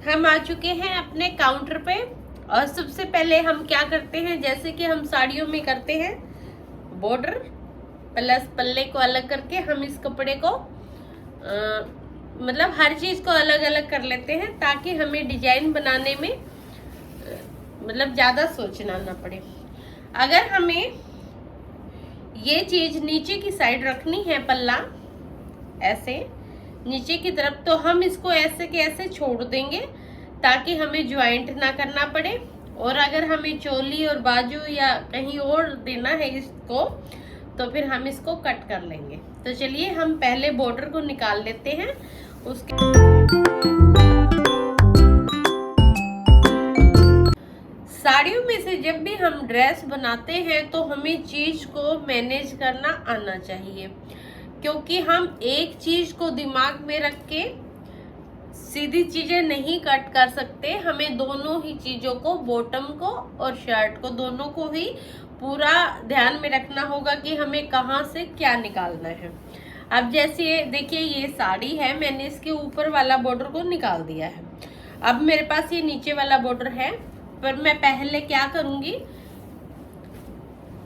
हम आ चुके हैं अपने काउंटर पे। और सबसे पहले हम क्या करते हैं, जैसे कि हम साड़ियों में करते हैं, बॉर्डर प्लस पल्ले को अलग करके हम इस कपड़े को मतलब हर चीज को अलग अलग कर लेते हैं, ताकि हमें डिजाइन बनाने में मतलब ज्यादा सोचना ना पड़े। अगर हमें ये चीज नीचे की साइड रखनी है, पल्ला ऐसे नीचे की तरफ, तो हम इसको ऐसे के ऐसे छोड़ देंगे ताकि हमें ज्वाइंट ना करना पड़े। और अगर हमें चोली और बाजू या कहीं और देना है इसको, तो फिर हम इसको कट कर लेंगे। तो चलिए हम पहले बॉर्डर को निकाल लेते हैं। उसके साड़ियों में से जब भी हम ड्रेस बनाते हैं तो हमें चीज को मैनेज करना आना चाहिए, क्योंकि हम एक चीज को दिमाग में रख के सीधी चीजें नहीं कट कर सकते। हमें दोनों ही चीजों को, बॉटम को और शर्ट को, दोनों को ही पूरा ध्यान में रखना होगा कि हमें कहाँ से क्या निकालना है। अब जैसे देखिए ये साड़ी है, मैंने इसके ऊपर वाला बॉर्डर को निकाल दिया है। अब मेरे पास ये नीचे वाला बॉर्डर है, पर मैं पहले क्या करूंगी,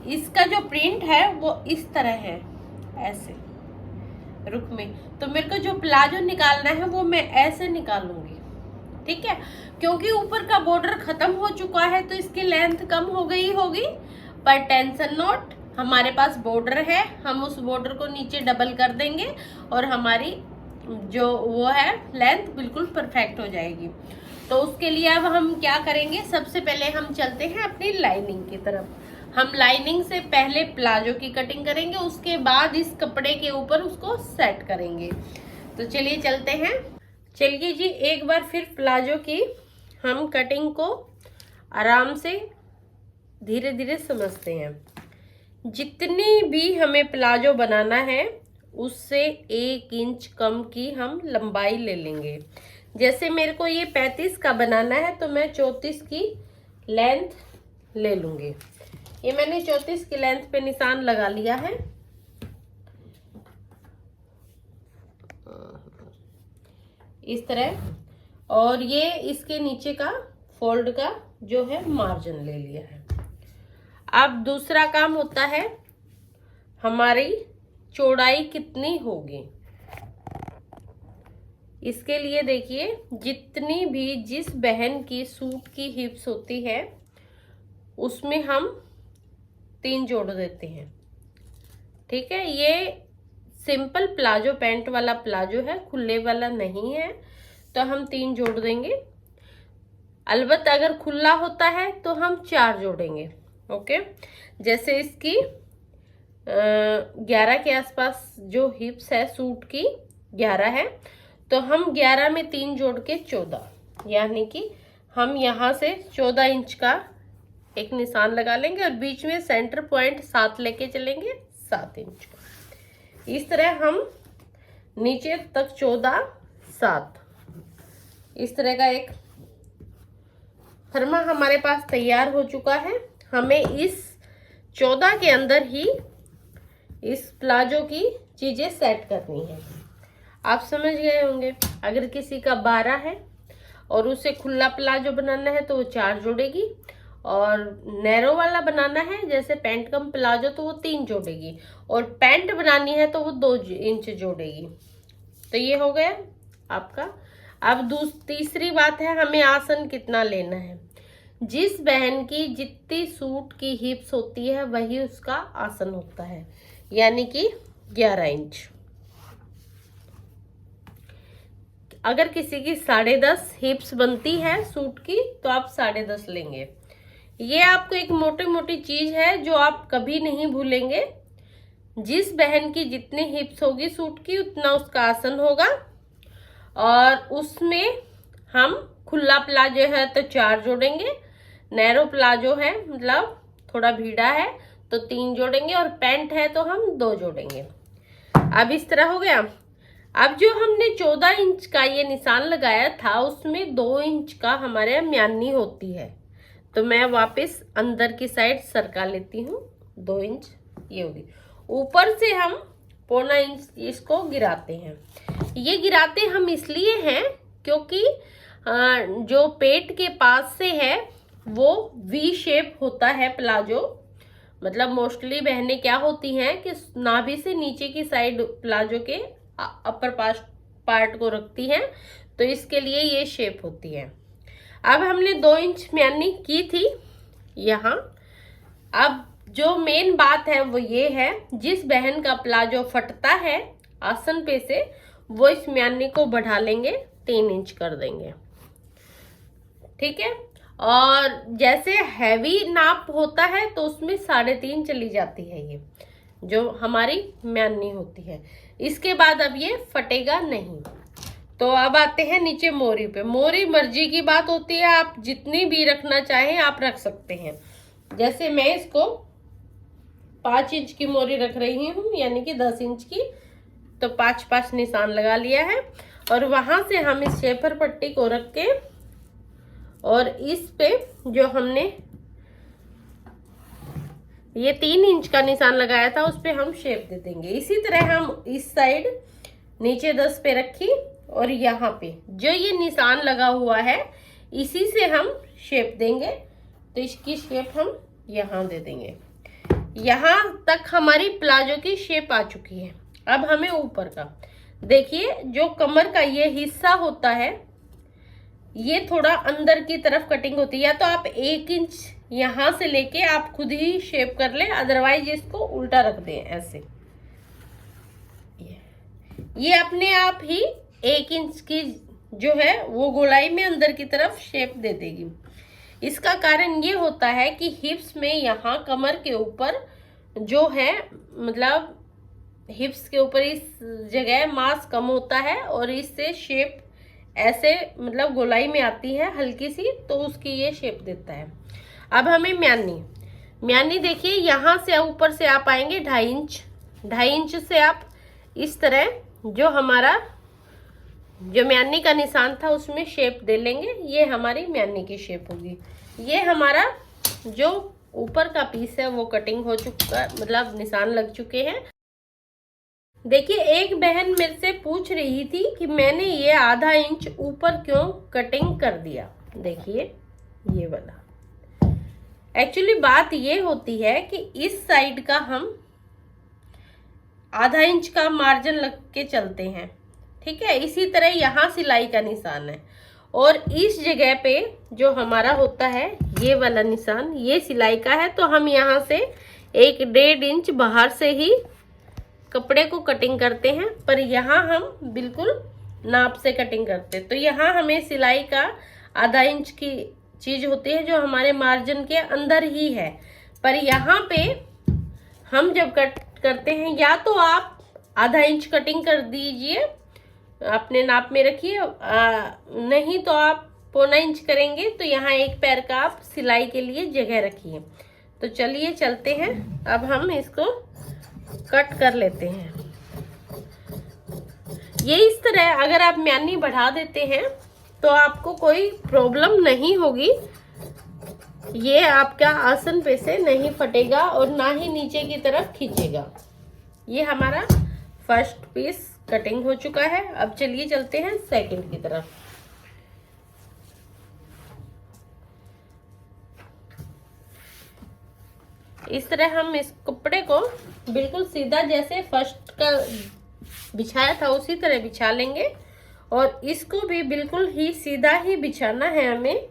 इसका जो प्रिंट है वो इस तरह है, ऐसे रुख में। तो मेरे को जो प्लाजो निकालना है वो मैं ऐसे निकालूंगी, ठीक है। क्योंकि ऊपर का बॉर्डर खत्म हो चुका है तो इसकी लेंथ कम हो गई होगी, पर टेंशन नॉट, हमारे पास बॉर्डर है, हम उस बॉर्डर को नीचे डबल कर देंगे और हमारी जो वो है लेंथ बिल्कुल परफेक्ट हो जाएगी। तो उसके लिए अब हम क्या करेंगे, सबसे पहले हम चलते हैं अपनी लाइनिंग की तरफ। हम लाइनिंग से पहले प्लाजो की कटिंग करेंगे, उसके बाद इस कपड़े के ऊपर उसको सेट करेंगे। तो चलिए चलते हैं। चलिए जी, एक बार फिर प्लाजो की हम कटिंग को आराम से धीरे धीरे समझते हैं। जितनी भी हमें प्लाजो बनाना है उससे 1 इंच कम की हम लंबाई ले लेंगे। जैसे मेरे को ये 35 का बनाना है तो मैं 34 की लेंथ ले लूंगी। ये मैंने 34 की लेंथ पे निशान लगा लिया है। इस तरह, और ये इसके नीचे का फोल्ड का जो है मार्जिन ले लिया है। अब दूसरा काम होता है, हमारी चौड़ाई कितनी होगी। इसके लिए देखिए, जितनी भी जिस बहन की सूट की हिप्स होती है उसमें हम 3 जोड़ देते हैं, ठीक है। ये सिंपल प्लाजो पैंट वाला प्लाजो है, खुले वाला नहीं है, तो हम 3 जोड़ देंगे। अलबत्त अगर खुला होता है तो हम 4 जोड़ेंगे, ओके। जैसे इसकी 11 के आसपास जो हिप्स है सूट की 11 है, तो हम 11 में 3 जोड़ के 14, यानी कि हम यहाँ से 14 इंच का एक निशान लगा लेंगे और बीच में सेंटर पॉइंट 7 लेके चलेंगे, 7 इंच का। इस तरह हम नीचे तक 14, 7 इस तरह का एक फर्मा हमारे पास तैयार हो चुका है। हमें इस 14 के अंदर ही इस प्लाजो की चीजें सेट करनी है। आप समझ गए होंगे। अगर किसी का 12 है और उसे खुला प्लाजो बनाना है तो वो 4 जोड़ेगी, और नैरो वाला बनाना है जैसे पैंट कम प्लाजो तो वो 3 जोड़ेगी, और पैंट बनानी है तो वो 2 इंच जोड़ेगी। तो ये हो गया आपका। अब तीसरी बात है, हमें आसन कितना लेना है। जिस बहन की जितनी सूट की हिप्स होती है वही उसका आसन होता है, यानी कि 11 इंच। अगर किसी की 10.5 हिप्स बनती है सूट की तो आप 10.5 लेंगे। ये आपको एक मोटी मोटी चीज है जो आप कभी नहीं भूलेंगे। जिस बहन की जितनी हिप्स होगी सूट की उतना उसका आसन होगा। और उसमें हम खुला प्लाजो है तो 4 जोड़ेंगे, नैरो प्लाजो है मतलब थोड़ा भीड़ा है तो 3 जोड़ेंगे, और पैंट है तो हम 2 जोड़ेंगे। अब इस तरह हो गया। अब जो हमने 14 इंच का ये निशान लगाया था उसमें 2 इंच का हमारे यहाँ म्यानी होती है, तो मैं वापस अंदर की साइड सरका लेती हूँ। 2 इंच ये होगी। ऊपर से हम 1/4 इंच इसको गिराते हैं। ये गिराते हम इसलिए हैं क्योंकि जो पेट के पास से है वो वी शेप होता है प्लाजो। मतलब मोस्टली बहनें क्या होती हैं कि नाभि से नीचे की साइड प्लाजो के अपर पार्ट को रखती हैं, तो इसके लिए ये शेप होती है। अब हमने 2 इंच म्यानी की थी यहाँ। अब जो मेन बात है वो ये है, जिस बहन का प्लाजो फटता है आसन पे से, वो इस म्यानी को बढ़ा लेंगे, 3 इंच कर देंगे, ठीक है। और जैसे हैवी नाप होता है तो उसमें 3.5 चली जाती है ये जो हमारी म्यानी होती है। इसके बाद अब ये फटेगा नहीं। तो अब आते हैं नीचे मोरी पे। मोरी मर्जी की बात होती है, आप जितनी भी रखना चाहें आप रख सकते हैं। जैसे मैं इसको 5 इंच की मोरी रख रही हूँ, यानी कि 10 इंच की, तो 5-5 निशान लगा लिया है। और वहां से हम इस शेपर पट्टी को रख के और इस पे जो हमने ये 3 इंच का निशान लगाया था उस पे हम शेप दे देंगे। इसी तरह हम इस साइड नीचे 10 पे रखी और यहाँ पे जो ये निशान लगा हुआ है इसी से हम शेप देंगे। तो इसकी शेप हम यहाँ दे देंगे। यहाँ तक हमारी प्लाजो की शेप आ चुकी है। अब हमें ऊपर का देखिए, जो कमर का ये हिस्सा होता है ये थोड़ा अंदर की तरफ कटिंग होती है, या तो आप 1 इंच यहाँ से लेके आप खुद ही शेप कर ले, अदरवाइज इसको उल्टा रख दें ऐसे। ये अपने आप ही 1 इंच की जो है वो गोलाई में अंदर की तरफ शेप दे देगी। इसका कारण ये होता है कि हिप्स में यहाँ कमर के ऊपर जो है, मतलब हिप्स के ऊपर इस जगह मांस कम होता है और इससे शेप ऐसे मतलब गोलाई में आती है हल्की सी, तो उसकी ये शेप देता है। अब हमें म्यानी देखिए, यहाँ से ऊपर से आप आएंगे 2.5 इंच से आप इस तरह जो हमारा जो म्यानी का निशान था उसमें शेप दे लेंगे। ये हमारी म्यानी की शेप होगी। ये हमारा जो ऊपर का पीस है वो कटिंग हो चुका, मतलब निशान लग चुके हैं। देखिए, एक बहन मेरे से पूछ रही थी कि मैंने ये ½ इंच ऊपर क्यों कटिंग कर दिया। देखिए ये वाला, एक्चुअली बात ये होती है कि इस साइड का हम ½ इंच का मार्जिन लग के चलते हैं, ठीक है। इसी तरह यहाँ सिलाई का निशान है और इस जगह पे जो हमारा होता है ये वाला निशान, ये सिलाई का है। तो हम यहाँ से 1-1.5 इंच बाहर से ही कपड़े को कटिंग करते हैं, पर यहाँ हम बिल्कुल नाप से कटिंग करते हैं। तो यहाँ हमें सिलाई का ½ इंच की चीज होती है जो हमारे मार्जिन के अंदर ही है। पर यहाँ पे हम जब कट करते हैं, या तो आप ½ इंच कटिंग कर दीजिए, अपने नाप में रखिए, नहीं तो आप 1.25 इंच करेंगे। तो यहाँ 1 पैर का आप सिलाई के लिए जगह रखिए। तो चलिए चलते हैं, अब हम इसको कट कर लेते हैं। ये इस तरह अगर आप म्यानी बढ़ा देते हैं तो आपको कोई प्रॉब्लम नहीं होगी। ये आपका आसन पे से नहीं फटेगा और ना ही नीचे की तरफ खींचेगा। ये हमारा फर्स्ट पीस कटिंग हो चुका है। अब चलिए चलते हैं सेकंड की तरफ। इस तरह हम इस कपड़े को बिल्कुल सीधा जैसे फर्स्ट का बिछाया था उसी तरह बिछा लेंगे और इसको भी बिल्कुल ही सीधा ही बिछाना है हमें,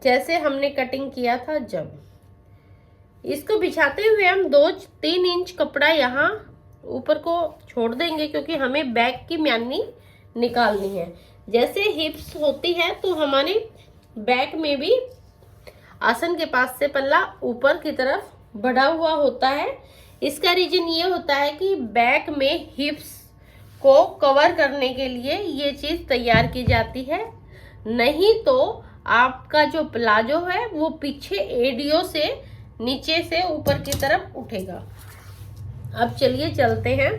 जैसे हमने कटिंग किया था। जब इसको बिछाते हुए हम 2-3 इंच कपड़ा यहाँ ऊपर को छोड़ देंगे, क्योंकि हमें बैक की म्यानी निकालनी है। जैसे हिप्स होती है तो हमारे बैक में भी आसन के पास से पल्ला ऊपर की तरफ बढ़ा हुआ होता है। इसका रीजन ये होता है कि बैक में हिप्स को कवर करने के लिए ये चीज तैयार की जाती है, नहीं तो आपका जो प्लाजो है वो पीछे एडियो से नीचे से ऊपर की तरफ उठेगा। अब चलिए चलते हैं।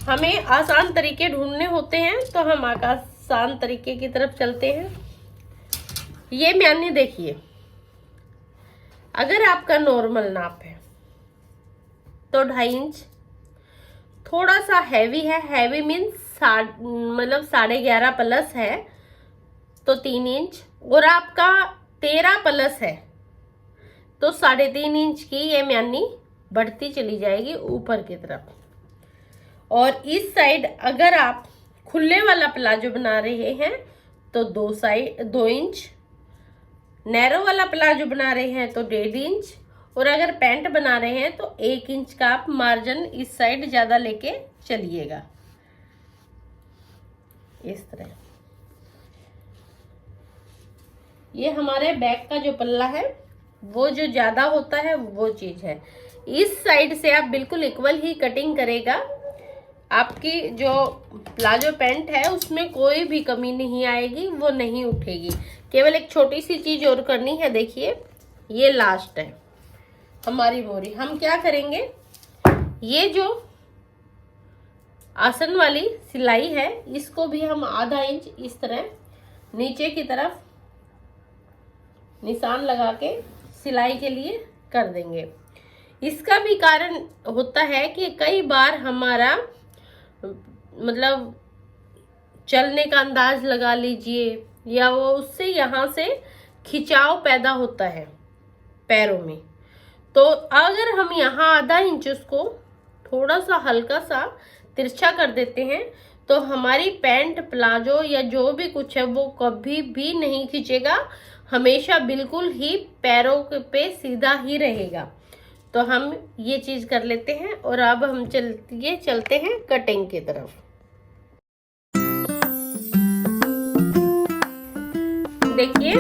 हमें आसान तरीके ढूंढने होते हैं तो हम आसान तरीके की तरफ चलते हैं। ये म्यानी देखिए, अगर आपका नॉर्मल नाप है तो 2.5 इंच थोड़ा सा हैवी है। हैवी मीन्स मतलब 11.5 प्लस है, तो 3 इंच, और आपका 13 प्लस है तो 3.5 इंच की ये म्यानी बढ़ती चली जाएगी ऊपर की तरफ। और इस साइड अगर आप खुले वाला प्लाजो बना रहे हैं तो 2 इंच, नैरो वाला प्लाजो बना रहे हैं तो 1.5 इंच, और अगर पैंट बना रहे हैं तो 1 इंच का आप मार्जिन इस साइड ज्यादा लेके चलिएगा, इस तरह। ये हमारे बैक का जो पल्ला है वो जो ज्यादा होता है वो चीज है। इस साइड से आप बिल्कुल इक्वल ही कटिंग करेगा, आपकी जो प्लाजो पैंट है उसमें कोई भी कमी नहीं आएगी, वो नहीं उठेगी। केवल एक छोटी सी चीज और करनी है, देखिए ये लास्ट है हमारी मोरी। हम क्या करेंगे, ये जो आसन वाली सिलाई है इसको भी हम आधा इंच इस तरह नीचे की तरफ निशान लगा के सिलाई के लिए कर देंगे। इसका भी कारण होता है कि कई बार हमारा मतलब चलने का अंदाज लगा लीजिए, या वो उससे यहाँ से खिंचाव पैदा होता है पैरों में। तो अगर हम यहाँ आधा इंच उसको थोड़ा सा हल्का सा तिरछा कर देते हैं तो हमारी पैंट प्लाजो या जो भी कुछ है वो कभी भी नहीं खींचेगा, हमेशा बिल्कुल ही पैरों पे सीधा ही रहेगा। तो हम ये चीज कर लेते हैं और अब हम चलते हैं कटिंग की तरफ। देखिए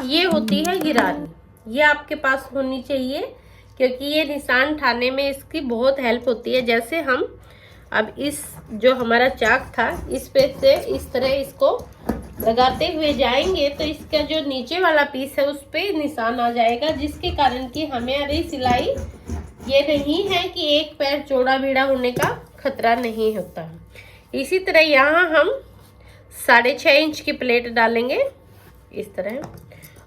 ये होती है गिरारी, ये आपके पास होनी चाहिए क्योंकि ये निशान ठाने में इसकी बहुत हेल्प होती है। जैसे हम अब इस जो हमारा चाक था इस पे से इस तरह इसको लगाते हुए जाएंगे तो इसका जो नीचे वाला पीस है उस पे निशान आ जाएगा, जिसके कारण कि हमारी सिलाई ये नहीं है कि एक पैर चौड़ा बीड़ा होने का खतरा नहीं होता। इसी तरह यहाँ हम 6.5 इंच की प्लेट डालेंगे इस तरह,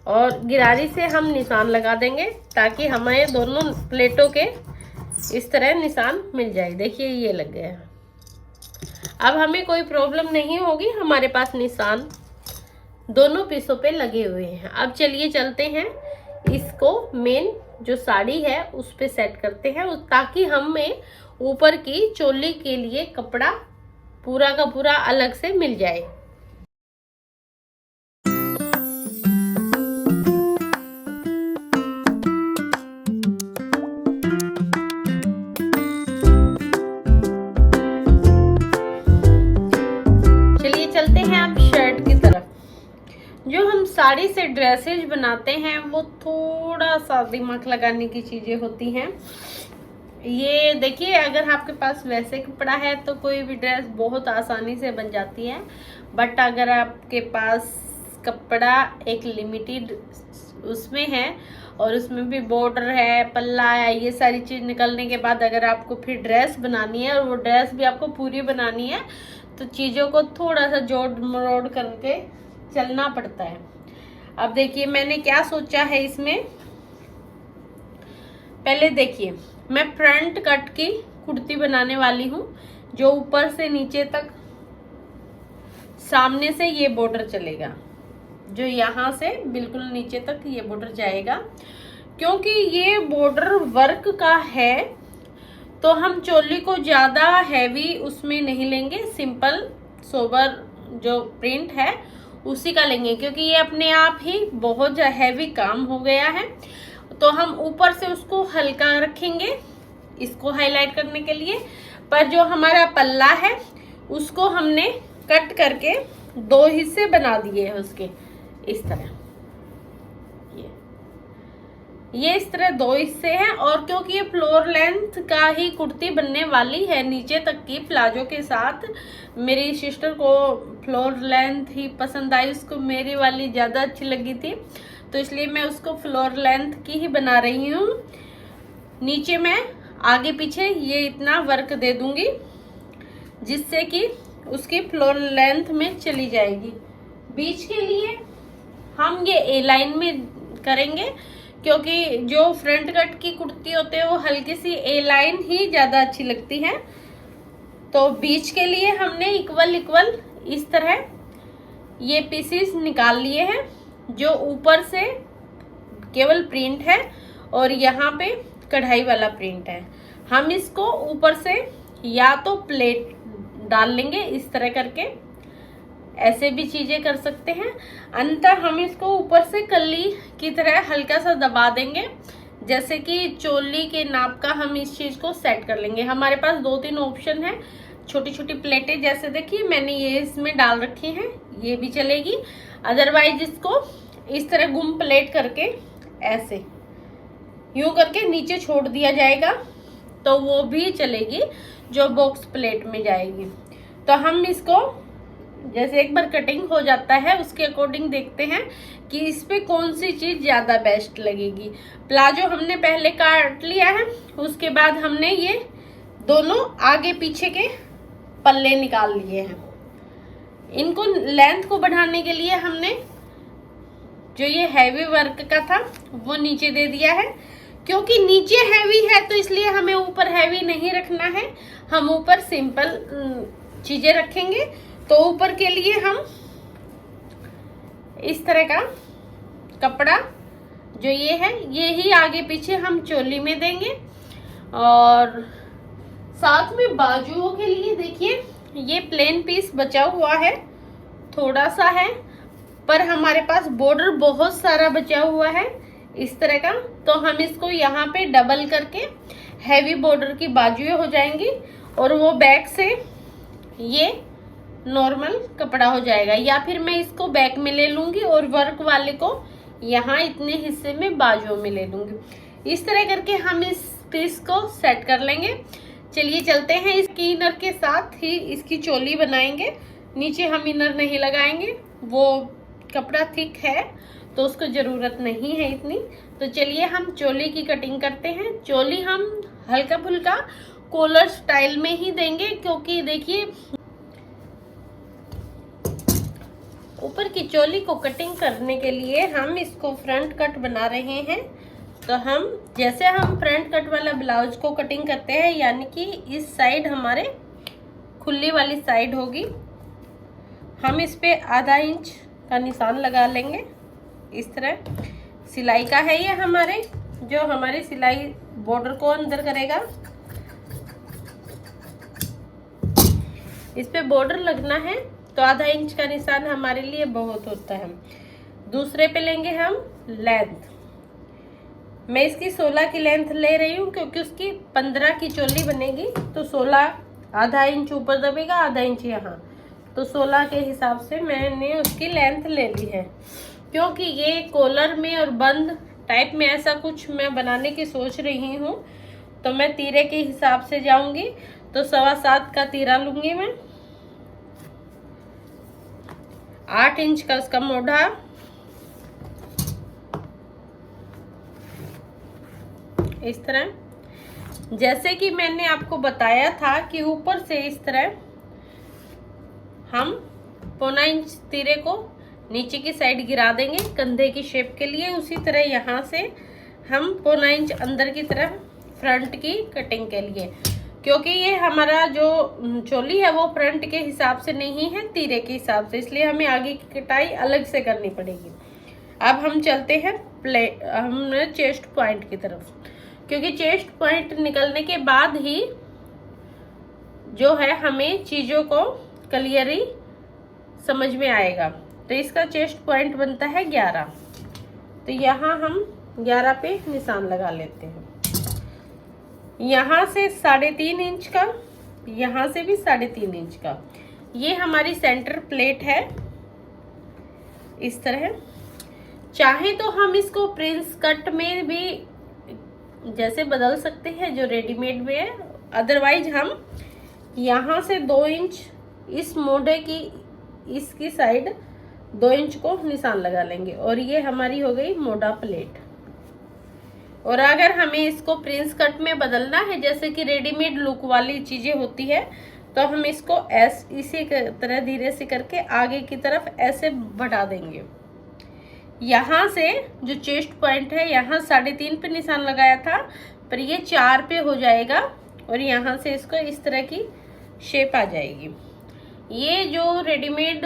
और गिरारी से हम निशान लगा देंगे ताकि हमें दोनों प्लेटों के इस तरह निशान मिल जाए। देखिए ये लग गया, अब हमें कोई प्रॉब्लम नहीं होगी, हमारे पास निशान दोनों पीसों पे लगे हुए हैं। अब चलिए चलते हैं इसको मेन जो साड़ी है उस पे सेट करते हैं, ताकि हमें ऊपर की चोली के लिए कपड़ा पूरा का पूरा अलग से मिल जाए। चलिए चलते हैं अब शर्ट की तरफ। जो हम साड़ी से ड्रेसेज बनाते हैं वो थोड़ा सा दिमाग लगाने की चीजें होती हैं। ये देखिए अगर आपके पास वैसे कपड़ा है तो कोई भी ड्रेस बहुत आसानी से बन जाती है, बट अगर आपके पास कपड़ा एक लिमिटेड उसमें है और उसमें भी बॉर्डर है, पल्ला है, ये सारी चीज निकलने के बाद अगर आपको फिर ड्रेस बनानी है और वो ड्रेस भी आपको पूरी बनानी है तो चीज़ों को थोड़ा सा जोड़ मरोड़ करके चलना पड़ता है। अब देखिए मैंने क्या सोचा है इसमें, पहले देखिए मैं फ्रंट कट की कुर्ती बनाने वाली हूँ जो ऊपर से नीचे तक सामने से ये बॉर्डर चलेगा, जो यहाँ से बिल्कुल नीचे तक ये बॉर्डर जाएगा। क्योंकि ये बॉर्डर वर्क का है तो हम चोली को ज़्यादा हैवी उसमें नहीं लेंगे, सिंपल सोबर जो प्रिंट है उसी का लेंगे, क्योंकि ये अपने आप ही बहुत हैवी काम हो गया है। तो हम ऊपर से उसको हल्का रखेंगे इसको हाईलाइट करने के लिए, पर जो हमारा पल्ला है उसको हमने कट करके 2 हिस्से बना दिए हैं उसके इस तरह। ये इस तरह 2 हिस्से हैं, और क्योंकि ये फ्लोर लेंथ का ही कुर्ती बनने वाली है नीचे तक की प्लाजो के साथ, मेरी सिस्टर को फ्लोर लेंथ ही पसंद आई, उसको मेरी वाली ज़्यादा अच्छी लगी थी तो इसलिए मैं उसको फ्लोर लेंथ की ही बना रही हूँ। नीचे मैं आगे पीछे ये इतना वर्क दे दूंगी जिससे कि उसकी फ्लोर लेंथ में चली जाएगी। बीच के लिए हम ये ए लाइन में करेंगे, क्योंकि जो फ्रंट कट की कुर्ती होते हैं वो हल्की सी ए लाइन ही ज़्यादा अच्छी लगती है। तो बीच के लिए हमने इक्वल इस तरह ये पीसेस निकाल लिए हैं, जो ऊपर से केवल प्रिंट है और यहाँ पे कढ़ाई वाला प्रिंट है। हम इसको ऊपर से या तो प्लेट डाल लेंगे इस तरह करके, ऐसे भी चीजें कर सकते हैं, अन्यथा हम इसको ऊपर से कली की तरह हल्का सा दबा देंगे, जैसे कि चोली के नाप का हम इस चीज को सेट कर लेंगे। हमारे पास 2-3 ऑप्शन है, छोटी छोटी प्लेटें जैसे देखिए मैंने ये इसमें डाल रखी हैं, ये भी चलेगी। अदरवाइज इसको इस तरह गुम प्लेट करके ऐसे यूं करके नीचे छोड़ दिया जाएगा तो वो भी चलेगी, जो बॉक्स प्लेट में जाएगी। तो हम इसको जैसे एक बार कटिंग हो जाता है उसके अकॉर्डिंग देखते हैं कि इस पे कौन सी चीज ज्यादा बेस्ट लगेगी। प्लाजो हमने पहले काट लिया है, उसके बाद हमने ये दोनों आगे पीछे के पल्ले निकाल लिए हैं। इनको लेंथ को बढ़ाने के लिए हमने जो ये हैवी वर्क का था वो नीचे दे दिया है, क्योंकि नीचे हैवी है तो इसलिए हमें ऊपर हैवी नहीं रखना है, हम ऊपर सिंपल चीजें रखेंगे। तो ऊपर के लिए हम इस तरह का कपड़ा जो ये है, ये ही आगे पीछे हम चोली में देंगे। और साथ में बाजुओं के लिए देखिए ये प्लेन पीस बचा हुआ है, थोड़ा सा है, पर हमारे पास बॉर्डर बहुत सारा बचा हुआ है इस तरह का, तो हम इसको यहाँ पे डबल करके हैवी बॉर्डर की बाजुएं हो जाएंगी और वो बैक से ये नॉर्मल कपड़ा हो जाएगा। या फिर मैं इसको बैक में ले लूंगी और वर्क वाले को यहाँ इतने हिस्से में बाजुओं में ले लूंगी। इस तरह करके हम इस पीस को सेट कर लेंगे। चलिए चलते हैं, इसकी इनर के साथ ही इसकी चोली बनाएंगे। नीचे हम इनर नहीं लगाएंगे, वो कपड़ा थिक है तो उसको जरूरत नहीं है इतनी। तो चलिए हम चोली की कटिंग करते हैं। चोली हम हल्का फुल्का कॉलर स्टाइल में ही देंगे, क्योंकि देखिए ऊपर की चोली को कटिंग करने के लिए हम इसको फ्रंट कट बना रहे हैं। तो हम जैसे हम फ्रंट कट वाला ब्लाउज को कटिंग करते हैं, यानी कि इस साइड हमारे खुली वाली साइड होगी, हम इस पे आधा इंच का निशान लगा लेंगे इस तरह। सिलाई का है ये हमारे, जो हमारी सिलाई बॉर्डर को अंदर करेगा। इस पे बॉर्डर लगना है तो आधा इंच का निशान हमारे लिए बहुत होता है। दूसरे पे लेंगे हम लेंथ। मैं इसकी 16 की लेंथ ले रही हूँ, क्योंकि उसकी 15 की चोली बनेगी, तो 16 आधा इंच ऊपर दबेगा, आधा इंच यहाँ, तो 16 के हिसाब से मैंने उसकी लेंथ ले ली है। क्योंकि ये कॉलर में और बंद टाइप में ऐसा कुछ मैं बनाने की सोच रही हूँ, तो मैं तीरे के हिसाब से जाऊंगी। तो 7.25 का तीरा लूंगी मैं, 8 इंच का उसका मोढ़ा, इस तरह। जैसे कि मैंने आपको बताया था कि ऊपर से इस तरह हम 1.25 इंच तीरे को नीचे की साइड गिरा देंगे कंधे की शेप के लिए। उसी तरह यहाँ से हम 1.25 इंच अंदर की तरफ फ्रंट की कटिंग के लिए, क्योंकि ये हमारा जो चोली है वो फ्रंट के हिसाब से नहीं है, तीरे के हिसाब से, इसलिए हमें आगे की कटाई अलग से करनी पड़ेगी। अब हम चलते हैं हमने चेस्ट पॉइंट की तरफ, क्योंकि चेस्ट पॉइंट निकलने के बाद ही जो है हमें चीज़ों को क्लियरली समझ में आएगा। तो इसका चेस्ट पॉइंट बनता है 11। तो यहाँ हम 11 पे निशान लगा लेते हैं। यहाँ से 3.5 इंच का, यहाँ से भी 3.5 इंच का, ये हमारी सेंटर प्लेट है इस तरह। चाहे तो हम इसको प्रिंस कट में भी जैसे बदल सकते हैं जो रेडीमेड में है, अदरवाइज हम यहाँ से 2 इंच इस मोढ़े की इसकी साइड 2 इंच को निशान लगा लेंगे और ये हमारी हो गई मोढ़ा प्लेट। और अगर हमें इसको प्रिंस कट में बदलना है, जैसे कि रेडीमेड लुक वाली चीजें होती है, तो हम इसको इसी तरह धीरे से करके आगे की तरफ ऐसे बढ़ा देंगे। यहाँ से जो चेस्ट पॉइंट है यहाँ 3.5 पे निशान लगाया था, पर ये 4 पे हो जाएगा और यहाँ से इसको इस तरह की शेप आ जाएगी। ये जो रेडीमेड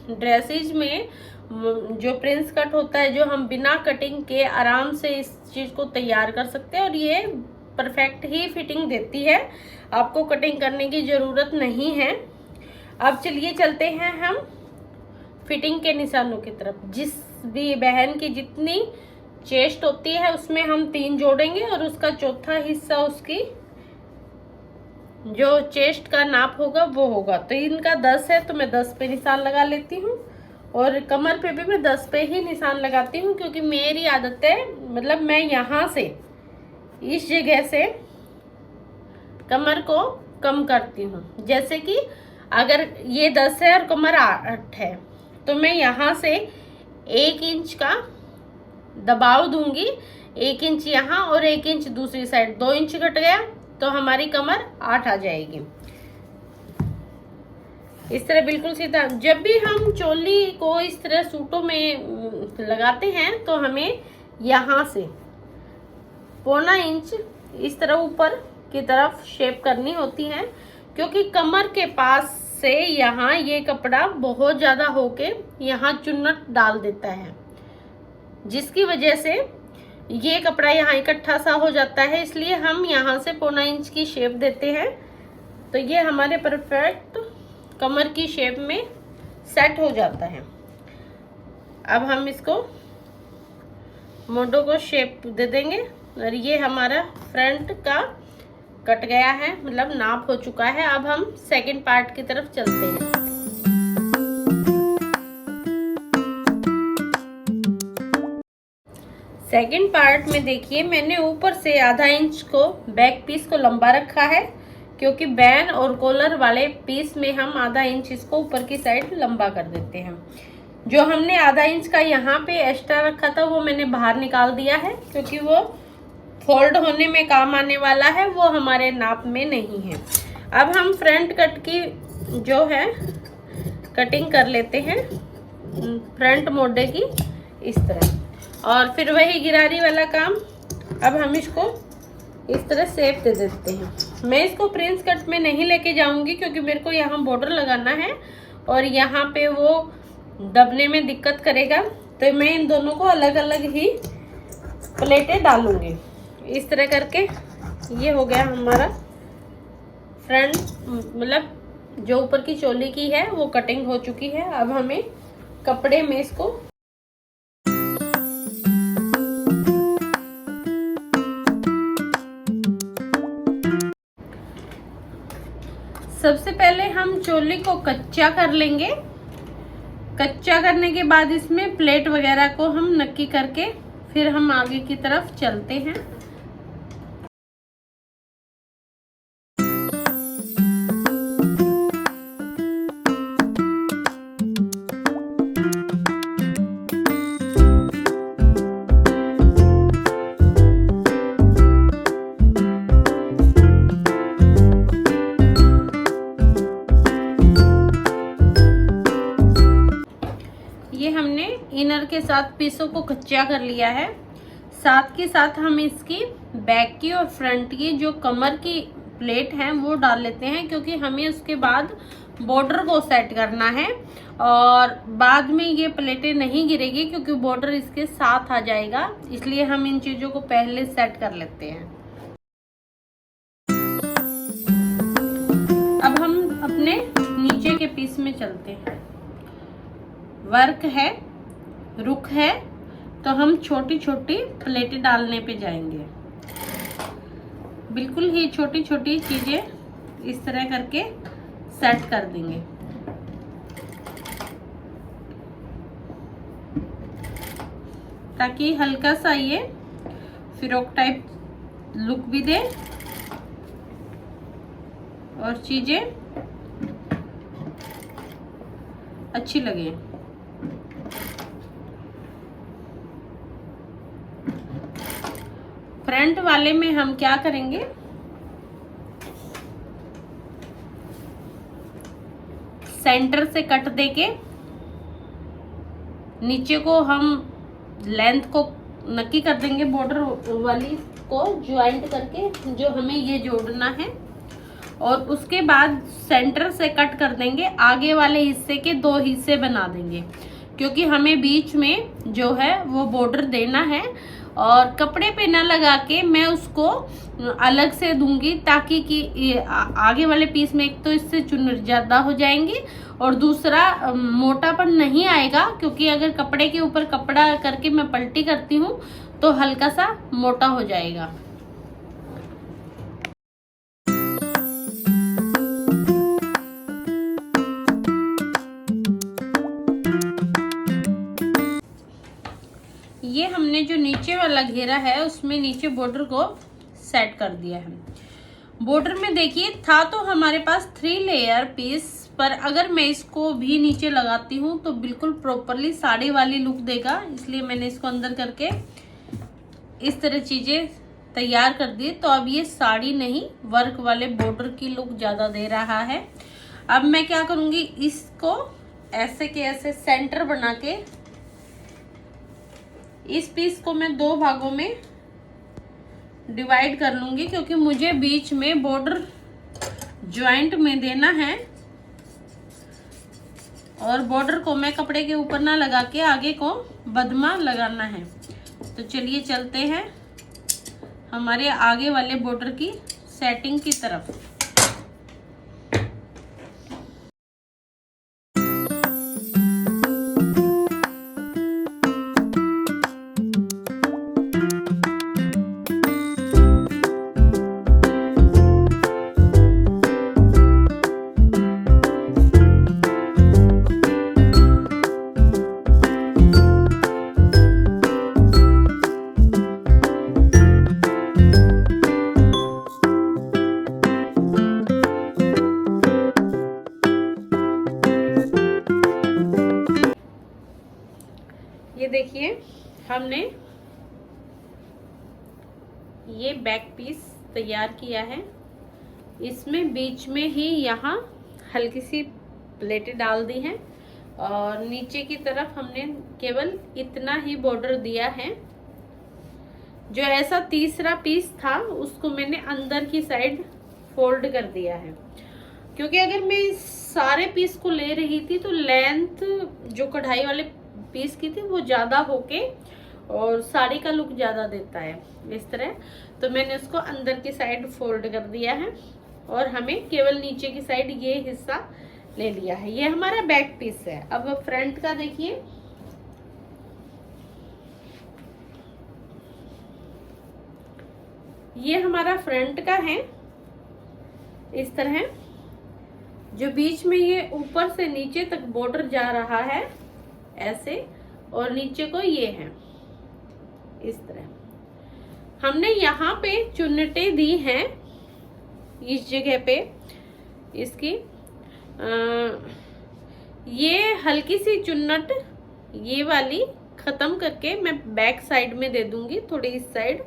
ड्रेसेज में जो प्रिंस कट होता है, जो हम बिना कटिंग के आराम से इस चीज़ को तैयार कर सकते हैं और ये परफेक्ट ही फिटिंग देती है, आपको कटिंग करने की ज़रूरत नहीं है। अब चलिए चलते हैं हम फिटिंग के निशानों की तरफ। जिस भी बहन की जितनी चेस्ट होती है उसमें हम 3 जोड़ेंगे और उसका चौथा हिस्सा उसकी जो चेस्ट का नाप होगा वो होगा। तो इनका 10 है तो मैं 10 पे निशान लगा लेती हूँ और कमर पे भी मैं 10 पे ही निशान लगाती हूँ, क्योंकि मेरी आदत है, मतलब मैं यहाँ से इस जगह से कमर को कम करती हूँ। जैसे कि अगर ये 10 है और कमर 8 है तो मैं यहाँ से 1 इंच का दबाव दूंगी, 1 इंच यहाँ और 1 इंच दूसरी साइड, 2 इंच घट गया तो हमारी कमर 8 आ जाएगी। इस तरह बिल्कुल सीधा। जब भी हम चोली को इस तरह सूटों में लगाते हैं तो हमें यहाँ से 1.25 इंच इस तरह ऊपर की तरफ शेप करनी होती है, क्योंकि कमर के पास से यहाँ ये कपड़ा बहुत ज़्यादा होके यहाँ चुन्नट डाल देता है, जिसकी वजह से ये कपड़ा यहाँ इकट्ठा सा हो जाता है। इसलिए हम यहाँ से 1.25 इंच की शेप देते हैं तो ये हमारे परफेक्ट कमर की शेप में सेट हो जाता है। अब हम इसको मोडो को शेप दे देंगे और ये हमारा फ्रंट का कट गया है, मतलब नाप हो चुका है। अब हम सेकंड पार्ट की तरफ चलते हैं। सेकंड पार्ट में देखिए मैंने ऊपर से आधा इंच को बैक पीस को लंबा रखा है, क्योंकि बैन और कॉलर वाले पीस में हम आधा इंच इसको ऊपर की साइड लंबा कर देते हैं। जो हमने आधा इंच का यहाँ पे एक्स्ट्रा रखा था वो मैंने बाहर निकाल दिया है, क्योंकि वो फोल्ड होने में काम आने वाला है, वो हमारे नाप में नहीं है। अब हम फ्रंट कट की जो है कटिंग कर लेते हैं, फ्रंट मोड़े की इस तरह, और फिर वही गिरारी वाला काम। अब हम इसको इस तरह शेप दे देते हैं। मैं इसको प्रिंस कट में नहीं लेके जाऊंगी, क्योंकि मेरे को यहाँ बॉर्डर लगाना है और यहाँ पे वो दबने में दिक्कत करेगा, तो मैं इन दोनों को अलग अलग ही प्लेटें डालूंगी। इस तरह करके ये हो गया हमारा फ्रंट, मतलब जो ऊपर की चोली की है वो कटिंग हो चुकी है। अब हमें कपड़े में इसको सबसे पहले हम चोली को कच्चा कर लेंगे। कच्चा करने के बाद इसमें प्लेट वगैरह को हम नक्की करके फिर हम आगे की तरफ चलते हैं। ये हमने इनर के साथ पीसों को कच्चा कर लिया है। साथ के साथ हम इसकी बैक की और फ्रंट की जो कमर की प्लेट है वो डाल लेते हैं, क्योंकि हमें उसके बाद बॉर्डर को सेट करना है और बाद में ये प्लेटें नहीं गिरेगी, क्योंकि बॉर्डर इसके साथ आ जाएगा। इसलिए हम इन चीज़ों को पहले सेट कर लेते हैं। अब हम अपने नीचे के पीस में चलते हैं। वर्क है, रुख है, तो हम छोटी छोटी प्लेटें डालने पे जाएंगे। बिल्कुल ही छोटी छोटी चीजें इस तरह करके सेट कर देंगे। ताकि हल्का सा ये फ्रॉक टाइप लुक भी दे और चीजें अच्छी लगे। फ्रंट वाले में हम क्या करेंगे, सेंटर से कट देके नीचे को हम लेंथ को नक्की कर देंगे, बॉर्डर वाली को ज्वाइंट करके जो हमें ये जोड़ना है। और उसके बाद सेंटर से कट कर देंगे, आगे वाले हिस्से के 2 हिस्से बना देंगे, क्योंकि हमें बीच में जो है वो बॉर्डर देना है। और कपड़े पे ना लगा के मैं उसको अलग से दूंगी, ताकि कि आगे वाले पीस में एक तो इससे चुन ज़्यादा हो जाएंगी और दूसरा मोटापन नहीं आएगा, क्योंकि अगर कपड़े के ऊपर कपड़ा करके मैं पलटी करती हूँ तो हल्का सा मोटा हो जाएगा। ये हमने जो नीचे वाला घेरा है उसमें नीचे बॉर्डर को सेट कर दिया है। बॉर्डर में देखिए था तो हमारे पास 3 लेयर पीस, पर अगर मैं इसको भी नीचे लगाती हूँ तो बिल्कुल प्रॉपरली साड़ी वाली लुक देगा, इसलिए मैंने इसको अंदर करके इस तरह चीजें तैयार कर दी। तो अब ये साड़ी नहीं, वर्क वाले बॉर्डर की लुक ज्यादा दे रहा है। अब मैं क्या करूंगी, इसको ऐसे के ऐसे सेंटर बना के इस पीस को मैं 2 भागों में डिवाइड कर लूंगी, क्योंकि मुझे बीच में बॉर्डर ज्वाइंट में देना है और बॉर्डर को मैं कपड़े के ऊपर ना लगा के आगे को बदमा लगाना है। तो चलिए चलते हैं हमारे आगे वाले बॉर्डर की सेटिंग की तरफ। ये देखिए हमने ये बैक पीस तैयार किया है। इसमें बीच में ही यहाँ हल्की सी प्लेटें डाल दी हैं और नीचे की तरफ हमने केवल इतना ही बॉर्डर दिया है। जो ऐसा तीसरा पीस था उसको मैंने अंदर की साइड फोल्ड कर दिया है, क्योंकि अगर मैं इस सारे पीस को ले रही थी तो लेंथ जो कढ़ाई वाले पीस की थी वो ज्यादा होके और साड़ी का लुक ज्यादा देता है इस तरह। तो मैंने उसको अंदर की साइड फोल्ड कर दिया है और हमें केवल नीचे की साइड ये हिस्सा ले लिया है। ये हमारा बैक पीस है। अब फ्रंट का देखिए, ये हमारा फ्रंट का है इस तरह, जो बीच में ये ऊपर से नीचे तक बॉर्डर जा रहा है ऐसे, और नीचे को ये है इस तरह। हमने यहाँ पे चुन्नटे दी हैं इस जगह पे इसकी। ये हल्की सी चुन्नट ये वाली खत्म करके मैं बैक साइड में दे दूंगी, थोड़ी इस साइड,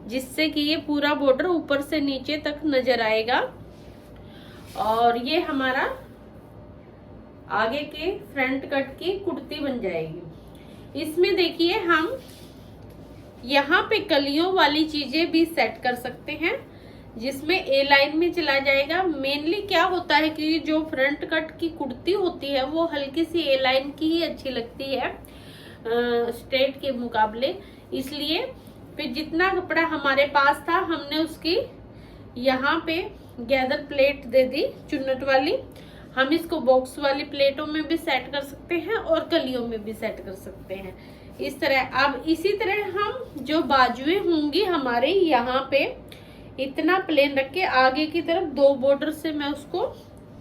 जिससे कि ये पूरा बॉर्डर ऊपर से नीचे तक नजर आएगा। और ये हमारा आगे के फ्रंट कट की कुर्ती बन जाएगी। इसमें देखिए हम यहाँ पे कलियों वाली चीजें भी सेट कर सकते हैं, जिसमें ए लाइन में चला जाएगा। मेनली क्या होता है कि जो फ्रंट कट की कुर्ती होती है वो हल्की सी ए लाइन की ही अच्छी लगती है स्ट्रेट के मुकाबले, इसलिए फिर जितना कपड़ा हमारे पास था हमने उसकी यहाँ पे गैदर प्लेट दे दी चुन्नट वाली। हम इसको बॉक्स वाली प्लेटों में भी सेट कर सकते हैं और कलियों में भी सेट कर सकते हैं इस तरह। अब इसी तरह हम जो बाजुएं होंगी हमारे यहाँ पे इतना प्लेन रख के आगे की तरफ 2 बॉर्डर से मैं उसको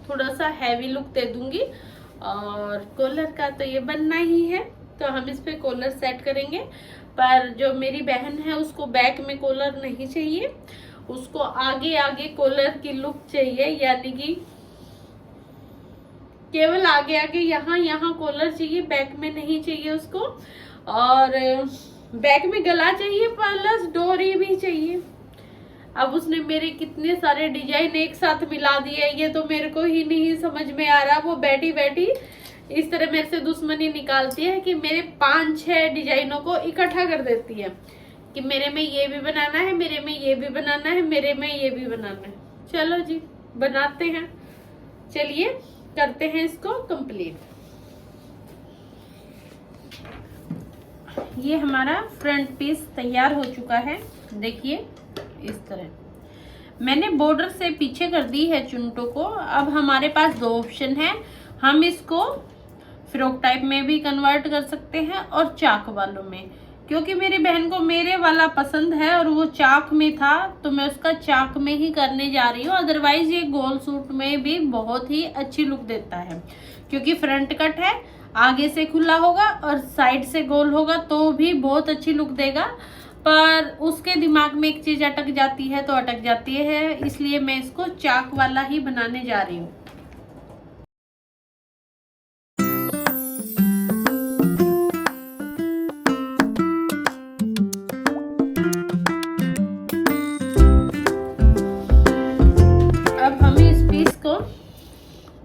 थोड़ा सा हैवी लुक दे दूंगी। और कॉलर का तो ये बनना ही है, तो हम इस पे कॉलर सेट करेंगे। पर जो मेरी बहन है उसको बैक में कॉलर नहीं चाहिए, उसको आगे आगे कॉलर की लुक चाहिए, यानी कि केवल आगे आगे यहाँ कॉलर चाहिए, बैक में नहीं चाहिए उसको। और बैक में गला चाहिए प्लस डोरी भी चाहिए। अब उसने मेरे कितने सारे डिजाइन एक साथ मिला दिए, ये तो मेरे को ही नहीं समझ में आ रहा। वो बैठी बैठी इस तरह मेरे से दुश्मनी निकालती है कि मेरे 5-6 डिजाइनों को इकट्ठा कर देती है कि मेरे में ये भी बनाना है, मेरे में ये भी बनाना है, मेरे में ये भी बनाना है। चलो जी। बनाते हैं। चलिए करते हैं इसको कंप्लीट। ये हमारा फ्रंट पीस तैयार हो चुका है। देखिए इस तरह मैंने बॉर्डर से पीछे कर दी है चुन्नटों को। अब हमारे पास दो ऑप्शन है, हम इसको फ्रॉक टाइप में भी कन्वर्ट कर सकते हैं और चाक वालों में। क्योंकि मेरी बहन को मेरे वाला पसंद है और वो चाक में था, तो मैं उसका चाक में ही करने जा रही हूँ। अदरवाइज ये गोल सूट में भी बहुत ही अच्छी लुक देता है, क्योंकि फ्रंट कट है, आगे से खुला होगा और साइड से गोल होगा तो भी बहुत अच्छी लुक देगा। पर उसके दिमाग में एक चीज अटक जाती है तो अटक जाती है, इसलिए मैं इसको चाक वाला ही बनाने जा रही हूँ।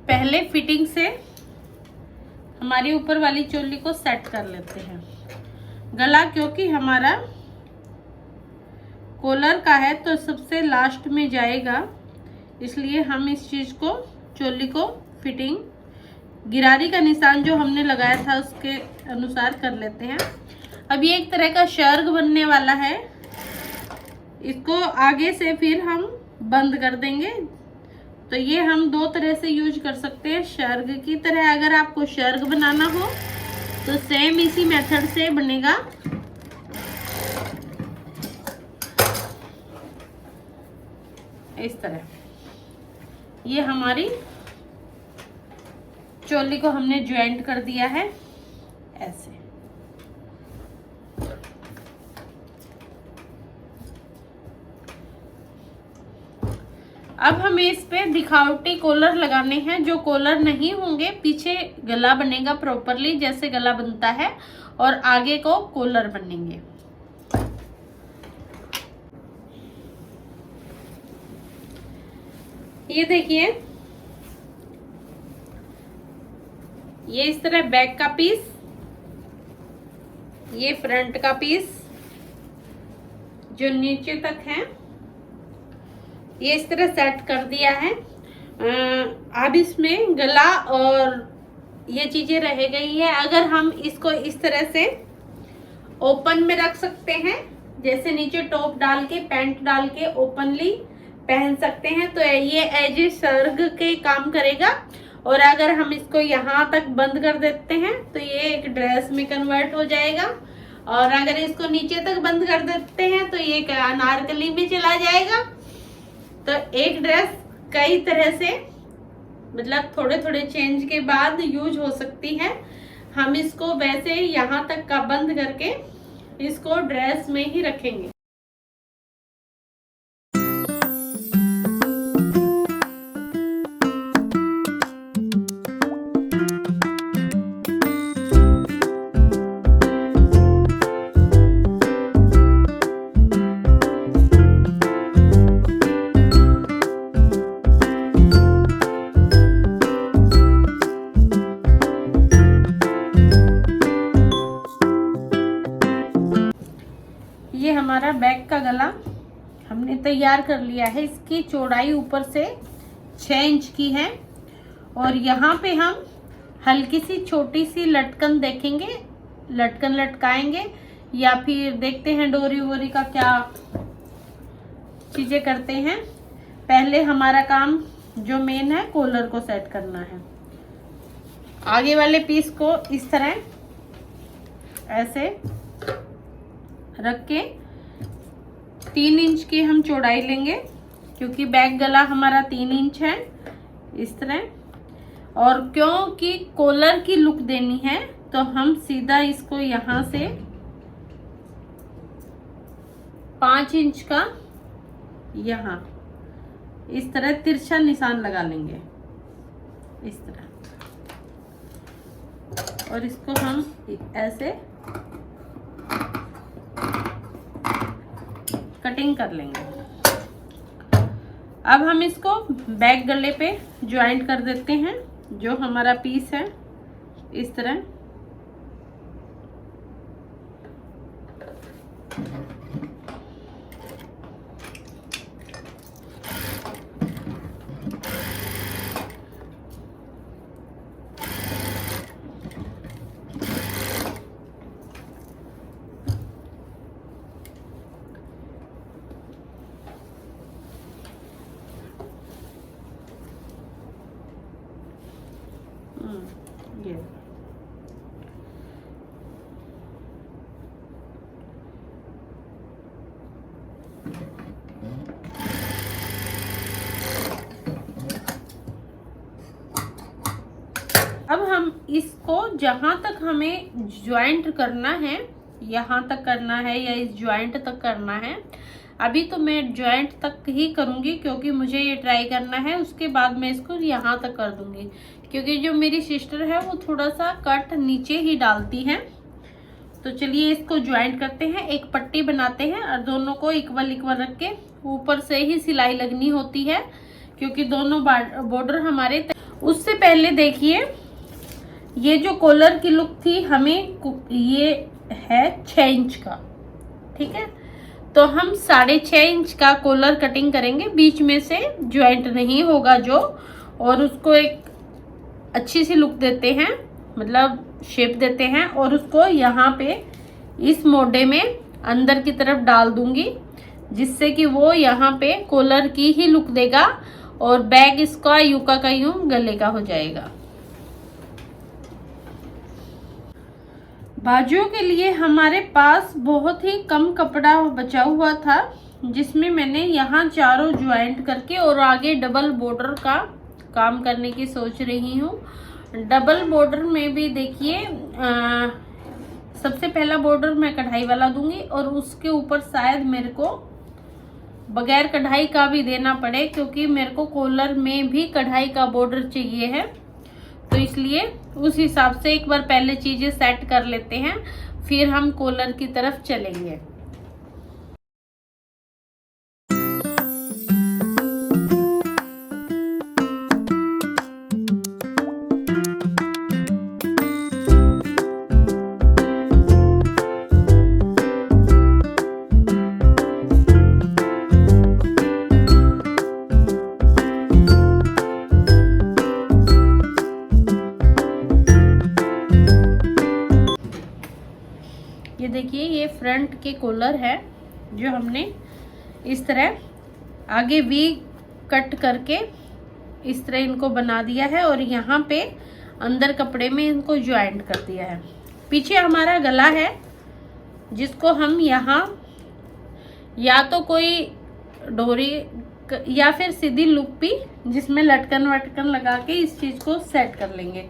पहले फिटिंग से हमारी ऊपर वाली चोली को सेट कर लेते हैं। गला क्योंकि हमारा कॉलर का है तो सबसे लास्ट में जाएगा, इसलिए हम इस चीज को चोली को फिटिंग गिरारी का निशान जो हमने लगाया था उसके अनुसार कर लेते हैं। अब ये एक तरह का शर्ग बनने वाला है, इसको आगे से फिर हम बंद कर देंगे। तो ये हम दो तरह से यूज कर सकते हैं, शर्ग की तरह। अगर आपको शर्ग बनाना हो तो सेम इसी मेथड से बनेगा। इस तरह ये हमारी चोली को हमने ज्वाइंट कर दिया है ऐसे। अब हमें इस पे दिखावटी कॉलर लगाने हैं। जो कॉलर नहीं होंगे, पीछे गला बनेगा प्रॉपरली जैसे गला बनता है और आगे को कॉलर बनेंगे। ये देखिए, ये इस तरह बैक का पीस, ये फ्रंट का पीस जो नीचे तक है, ये इस तरह सेट कर दिया है। अब इसमें गला और ये चीजें रह गई है। अगर हम इसको इस तरह से ओपन में रख सकते हैं, जैसे नीचे टॉप डाल के पैंट डाल के ओपनली पहन सकते हैं, तो ये एज ए सर्ग के काम करेगा। और अगर हम इसको यहाँ तक बंद कर देते हैं तो ये एक ड्रेस में कन्वर्ट हो जाएगा। और अगर इसको नीचे तक बंद कर देते हैं तो ये एक अनारकली में चला जाएगा। तो एक ड्रेस कई तरह से, मतलब थोड़े थोड़े चेंज के बाद यूज हो सकती है। हम इसको वैसे यहाँ तक का बंद करके इसको ड्रेस में ही रखेंगे। ये हमारा बैक का गला हमने तैयार कर लिया है। इसकी चौड़ाई ऊपर से 6 इंच की है और यहाँ पे हम हल्की सी छोटी सी लटकन देखेंगे, लटकन लटकाएंगे या फिर देखते हैं डोरी वोरी का क्या चीजें करते हैं। पहले हमारा काम जो मेन है कॉलर को सेट करना है। आगे वाले पीस को इस तरह ऐसे रख के 3 इंच की हम चौड़ाई लेंगे, क्योंकि बैक गला हमारा 3 इंच है इस तरह। और क्योंकि कॉलर की लुक देनी है तो हम सीधा इसको यहाँ से 5 इंच का यहाँ इस तरह तिरछा निशान लगा लेंगे इस तरह, और इसको हम ऐसे कटिंग कर लेंगे। अब हम इसको बैक गले पे ज्वाइंट कर देते हैं। जो हमारा पीस है इस तरह ये अब हम इसको जहां तक हमें ज्वाइंट करना है, यहाँ तक करना है या इस ज्वाइंट तक करना है। अभी तो मैं ज्वाइंट तक ही करूँगी क्योंकि मुझे ये ट्राई करना है, उसके बाद मैं इसको यहाँ तक कर दूँगी। क्योंकि जो मेरी सिस्टर है वो थोड़ा सा कट नीचे ही डालती है। तो चलिए इसको ज्वाइंट करते हैं, एक पट्टी बनाते हैं और दोनों को इक्वल इक्वल रख के ऊपर से ही सिलाई लगनी होती है क्योंकि दोनों बॉर्डर हमारे। उससे पहले देखिए ये जो कॉलर की लुक थी हमें ये है 6 इंच का, ठीक है। तो हम 6.5 इंच का कॉलर कटिंग करेंगे, बीच में से ज्वाइंट नहीं होगा जो, और उसको एक अच्छी सी लुक देते हैं, मतलब शेप देते हैं। और उसको यहाँ पे इस मोड़े में अंदर की तरफ डाल दूंगी जिससे कि वो यहाँ पे कॉलर की ही लुक देगा और बैग इसका यूं का यूं गले का हो जाएगा। बाजुओं के लिए हमारे पास बहुत ही कम कपड़ा बचा हुआ था जिसमें मैंने यहाँ चारों ज्वाइंट करके और आगे डबल बॉर्डर का काम करने की सोच रही हूँ। डबल बॉर्डर में भी देखिए सबसे पहला बॉर्डर मैं कढ़ाई वाला दूंगी और उसके ऊपर शायद मेरे को बगैर कढ़ाई का भी देना पड़े क्योंकि मेरे को कॉलर में भी कढ़ाई का बॉर्डर चाहिए है। तो इसलिए उस हिसाब से एक बार पहले चीजें सेट कर लेते हैं, फिर हम कॉलर की तरफ चलेंगे। ये देखिए ये फ्रंट के कॉलर है जो हमने इस तरह आगे वी कट करके इस तरह इनको बना दिया है और यहाँ पे अंदर कपड़े में इनको ज्वाइंट कर दिया है। पीछे हमारा गला है जिसको हम यहाँ या तो कोई डोरी या फिर सीधी लुक भी जिसमें लटकन वटकन लगा के इस चीज को सेट कर लेंगे।